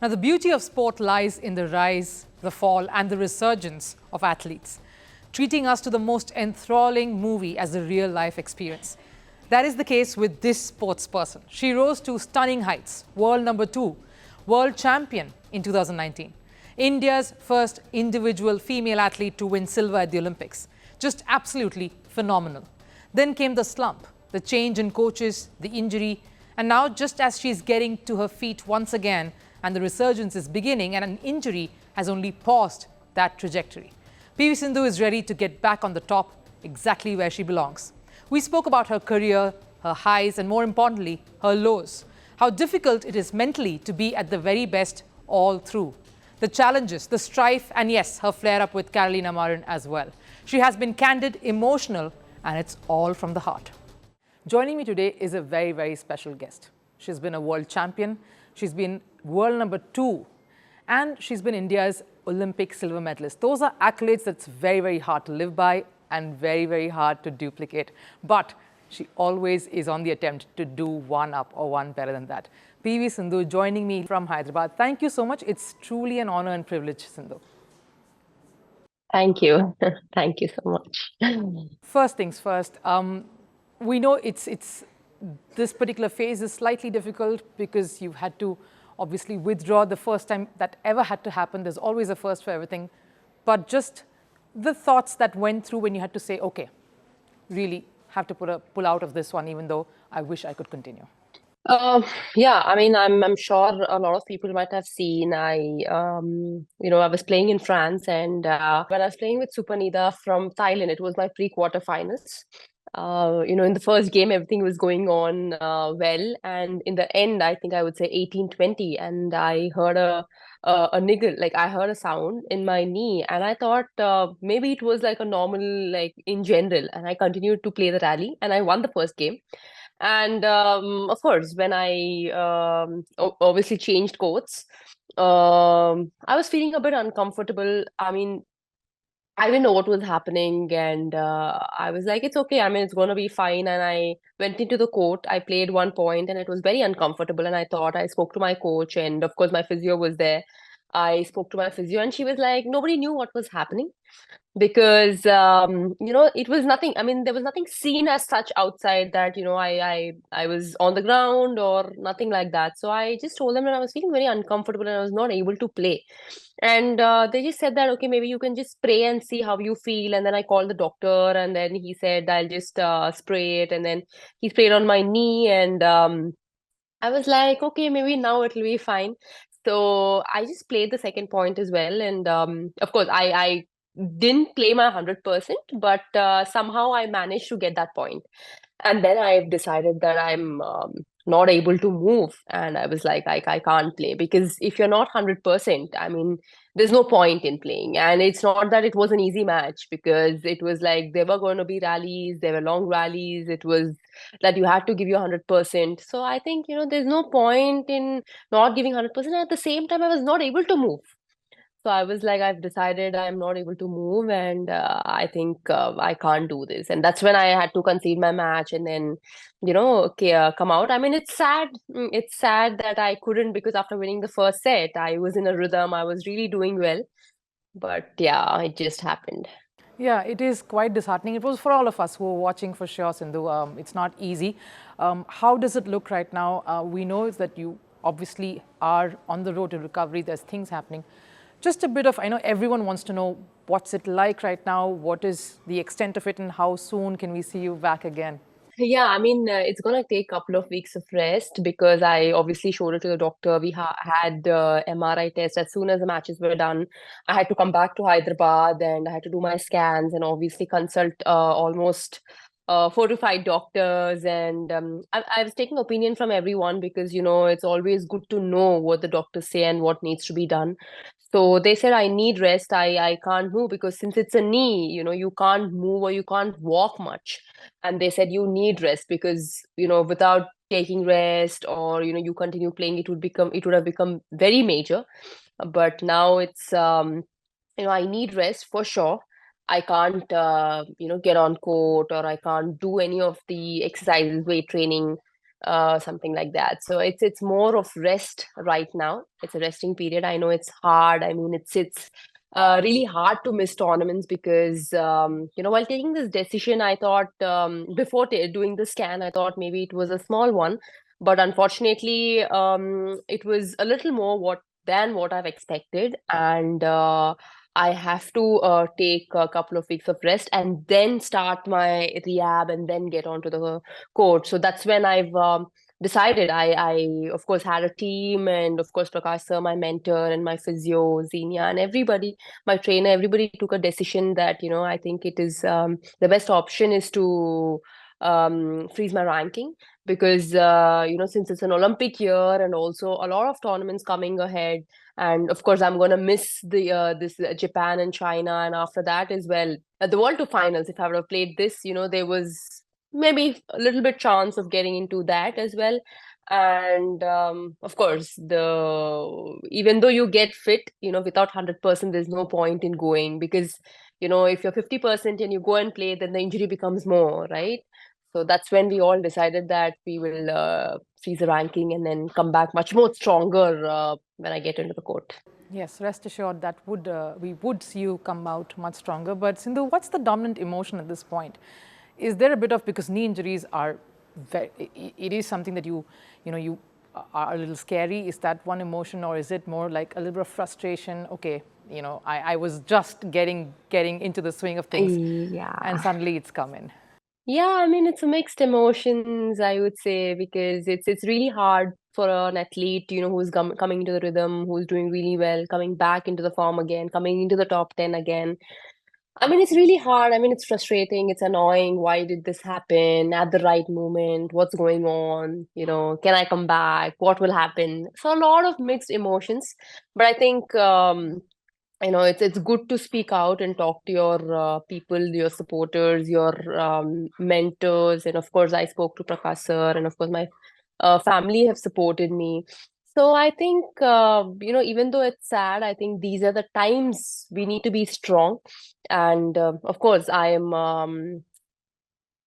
Now, the beauty of sport lies in the rise, the fall, and the resurgence of athletes, treating us to the most enthralling movie as a real life experience. That is the case with this sports person. She rose to stunning heights, world number 2, world champion in 2019, India's first individual female athlete to win silver at the Olympics. Just absolutely phenomenal. Then came the slump, the change in coaches, the injury, and now just as she's getting to her feet once again and the resurgence is beginning and an injury has only paused that trajectory. PV Sindhu is ready to get back on the top, exactly where she belongs. We spoke about her career, her highs, and more importantly, her lows. How difficult it is mentally to be at the very best all through. The challenges, the strife, and yes, her flare-up with Carolina Marin as well. She has been candid, emotional, and it's all from the heart. Joining me today is a very, very special guest. She's been a world champion, she's been world number 2, and she's been India's Olympic silver medalist. Those are accolades that's very, very hard to live by and very, very hard to duplicate. But she always is on the attempt to do one up or one better than that. PV Sindhu joining me from Hyderabad. Thank you so much. It's truly an honor and privilege, Sindhu. Thank you. Thank you so much. First things first, we know it's this particular phase is slightly difficult because you've had to obviously withdraw the first time that ever had to happen. There's always a first for everything. But just the thoughts that went through when you had to say, okay, really have to pull out of this one, even though I wish I could continue. Yeah, I mean, I'm sure a lot of people might have seen. I was playing in France, and when I was playing with Supanida from Thailand, it was my pre-quarterfinals. In the first game, everything was going on well, and in the end, I think I would say 18-20, and I heard a niggle, like I heard a sound in my knee, and I thought maybe it was like a normal, like in general, and I continued to play the rally, and I won the first game. And of course, when I obviously changed courts, I was feeling a bit uncomfortable. I mean, I didn't know what was happening, and I was like, it's okay. I mean, it's going to be fine. And I went into the court. I played 1 point, and it was very uncomfortable. And I spoke to my coach, and of course, my physio was there. I spoke to my physio, and she was like, nobody knew what was happening because it was nothing. I mean, there was nothing seen as such outside that I was on the ground or nothing like that. So I just told them that I was feeling very uncomfortable and I was not able to play. And they just said that, okay, maybe you can just spray and see how you feel. And then I called the doctor, and then he said I'll just spray it. And then he sprayed on my knee, and I was like, okay, maybe now it'll be fine. So I just played the second point as well. And of course, I didn't play my 100%, but somehow I managed to get that point. And then I've decided that I'm not able to move. And I was like, I can't play because if you're not 100%, I mean, there's no point in playing. And it's not that it was an easy match because it was like there were going to be rallies, there were long rallies. It was that you had to give your 100%. So I think, there's no point in not giving 100%. At the same time, I was not able to move. So I was like, I've decided I'm not able to move, and I think I can't do this. And that's when I had to concede my match and then, okay, come out. I mean, it's sad. It's sad that I couldn't because after winning the first set, I was in a rhythm. I was really doing well. But yeah, it just happened. Yeah, it is quite disheartening. It was for all of us who were watching for sure, Sindhu. It's not easy. How does it look right now? We know that you obviously are on the road to recovery. There's things happening. Just a bit of, I know everyone wants to know what's it like right now, what is the extent of it, and how soon can we see you back again? Yeah, I mean, it's gonna take a couple of weeks of rest because I obviously showed it to the doctor. We had MRI test as soon as the matches were done. I had to come back to Hyderabad and I had to do my scans and obviously consult almost 4 to 5 doctors. And I was taking opinion from everyone because, it's always good to know what the doctors say and what needs to be done. So they said I need rest. I can't move because since it's a knee, you can't move or you can't walk much. And they said you need rest because without taking rest or you continue playing, it would have become very major. But now it's I need rest for sure. I can't get on court or I can't do any of the exercises, weight training. something like that. So it's more of rest right now. It's a resting period. I know it's hard. I mean, it's really hard to miss tournaments because while taking this decision, I thought before doing the scan, I thought maybe it was a small one, but unfortunately, it was a little more than what I've expected, and I have to take a couple of weeks of rest and then start my rehab and then get onto the court. So that's when I've decided. I of course had a team, and of course Prakash sir, my mentor, and my physio, Xenia, and everybody, my trainer, everybody took a decision that I think it is the best option is to freeze my ranking because since it's an Olympic year and also a lot of tournaments coming ahead, and of course I'm going to miss the this Japan and China, and after that as well the World Tour finals. If I would have played this, there was maybe a little bit chance of getting into that as well. And of course, the even though you get fit, without 100%, there's no point in going because if you're 50% and you go and play, then the injury becomes more, right? So that's when we all decided that we will freeze the ranking and then come back much more stronger when I get into the court. Yes, rest assured that we would see you come out much stronger. But Sindhu, what's the dominant emotion at this point? Is there a bit of, because knee injuries are it is something that you are a little scary. Is that one emotion, or is it more like a little bit of frustration? Okay, I was just getting into the swing of things, Yeah. and suddenly it's come in. Yeah, I mean, it's a mixed emotions, I would say, because it's really hard for an athlete, who's coming into the rhythm, who's doing really well, coming back into the form again, coming into the top 10 again. I mean, it's really hard. I mean, it's frustrating. It's annoying. Why did this happen at the right moment? What's going on? Can I come back? What will happen? So a lot of mixed emotions. But I think it's good to speak out and talk to your people, your supporters, your mentors, and of course I spoke to Prakash sir, and of course my family have supported me. So I think even though it's sad, I think these are the times we need to be strong, and of course I am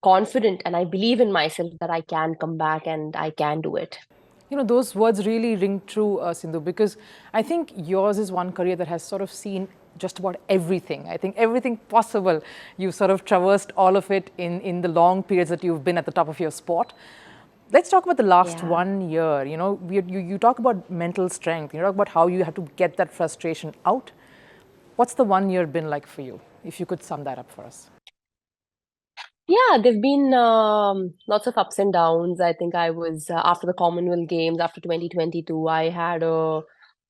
confident and I believe in myself that I can come back and I can do it. Those words really ring true, Sindhu, because I think yours is one career that has sort of seen just about everything. I think everything possible. You've sort of traversed all of it in the long periods that you've been at the top of your sport. Let's talk about the last 1 year. You talk about mental strength. You talk about how you have to get that frustration out. What's the 1 year been like for you? If you could sum that up for us. Yeah, there've been lots of ups and downs. I think I was after the Commonwealth Games, after 2022, I had a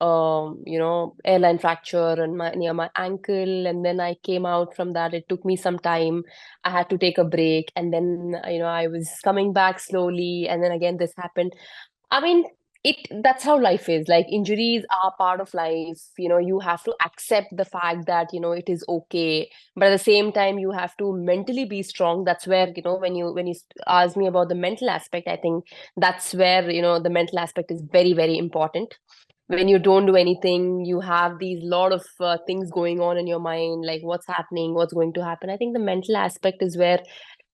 airline fracture and near my ankle, and then I came out from that. It took me some time. I had to take a break, and then I was coming back slowly, and then again this happened. I mean, that's how life is. Like injuries are part of life. You have to accept the fact that, it is okay. But at the same time, you have to mentally be strong. That's where, when you ask me about the mental aspect, I think that's where, the mental aspect is very, very important. When you don't do anything, you have these lot of things going on in your mind, like what's happening, what's going to happen. I think the mental aspect is where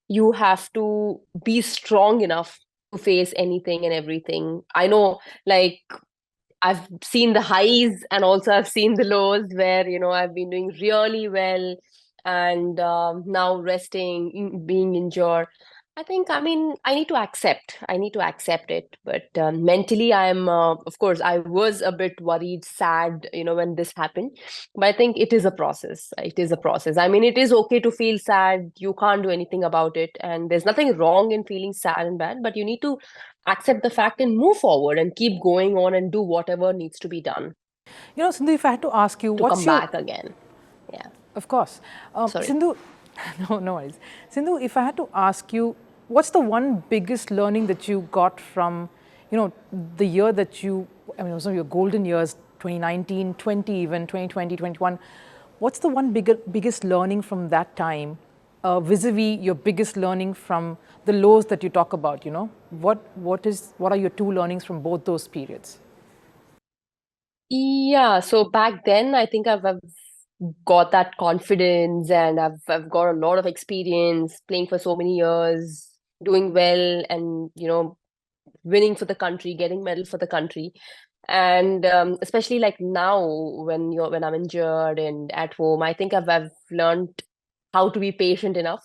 you have to be strong enough to face anything and everything. I know, like, I've seen the highs and also I've seen the lows where, I've been doing really well and now resting, being injured. I mean, I need to accept. I need to accept it. But mentally, of course, I was a bit worried, sad, when this happened. But I think it is a process. It is a process. I mean, it is okay to feel sad. You can't do anything about it. And there's nothing wrong in feeling sad and bad, but you need to accept the fact and move forward and keep going on and do whatever needs to be done. Sindhu, if I had to ask you, to come back again. Yeah. Of course. Sorry. Sindhu, no worries. Sindhu, if I had to ask you, what's the one biggest learning that you got from, the year that some of your golden years, 2019, 20 even, 2020, 21. What's the one biggest learning from that time, vis-a-vis your biggest learning from the lows that you talk about, What are your two learnings from both those periods? Yeah, so back then, I think I've got that confidence and I've got a lot of experience playing for so many years, doing well, and winning for the country, getting medal for the country. And especially like now when I'm injured and at home, I think I've learned how to be patient enough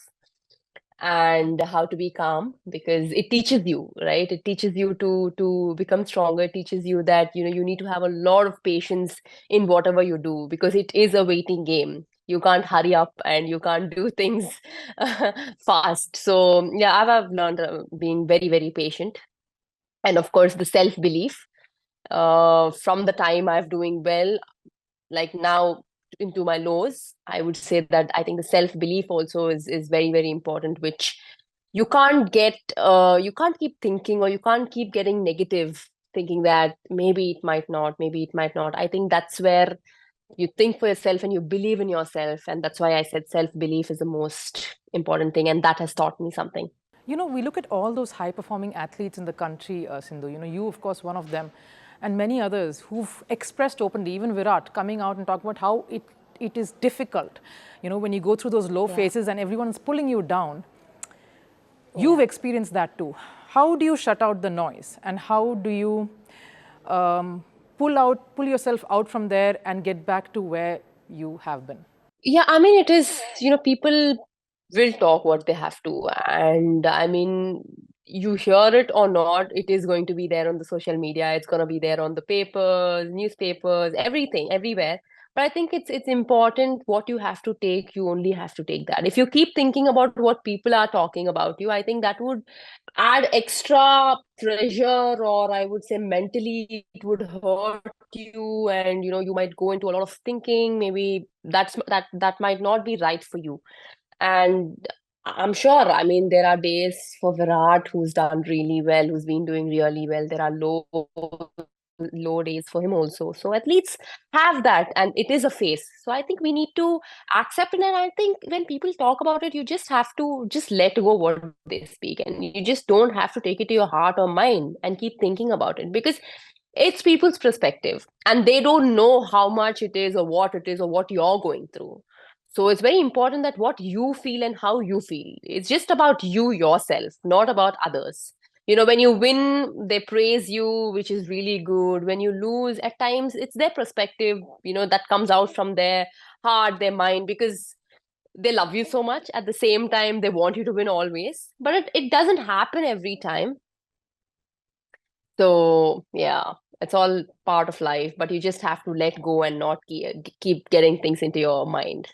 and how to be calm, because it teaches you, right? It teaches you to become stronger. It teaches you that you need to have a lot of patience in whatever you do, because it is a waiting game. You can't hurry up and you can't do things fast. So yeah, I've learned being very, very patient. And of course, the self belief from the time I've doing well, like now into my lows, I would say that I think the self belief also is very, very important, which you can't keep thinking, or you can't keep getting negative thinking that maybe it might not, maybe it might not. I think that's where you think for yourself and you believe in yourself, and that's why I said self belief is the most important thing, and that has taught me something. You know, we look at all those high-performing athletes in the country, Sindhu. You know, you, of course, one of them, and many others who've expressed openly, even Virat, coming out and talking about how it is difficult, you know, when you go through those low phases and everyone's pulling you down. You've experienced that too. How do you shut out the noise, and how do you pull yourself out from there and get back to where you have been? Yeah, I mean, it is, people will talk what they have to. And I mean, you hear it or not, it is going to be there on the social media. It's going to be there on the papers, newspapers, everything, everywhere. But I think it's important what you have to take. You only have to take that. If you keep thinking about what people are talking about you, I think that would add extra pressure, or I would say mentally it would hurt you, and you might go into a lot of thinking. Maybe that might not be right for you. And I'm sure, I mean, there are days for Virat who's done really well, who's been doing really well. There are low days for him also. So athletes have that, and it is a phase. So I think we need to accept it. And I think when people talk about it, you just have to just let go what they speak, and you just don't have to take it to your heart or mind and keep thinking about it, because it's people's perspective and they don't know how much it is or what it is or what you're going through. So it's very important that what you feel and how you feel. It's just about you yourself, not about others. When you win, they praise you, which is really good. When you lose, at times it's their perspective, that comes out from their heart, their mind, because they love you so much. At the same time, they want you to win always. But it doesn't happen every time. So, yeah, it's all part of life, but you just have to let go and not keep getting things into your mind.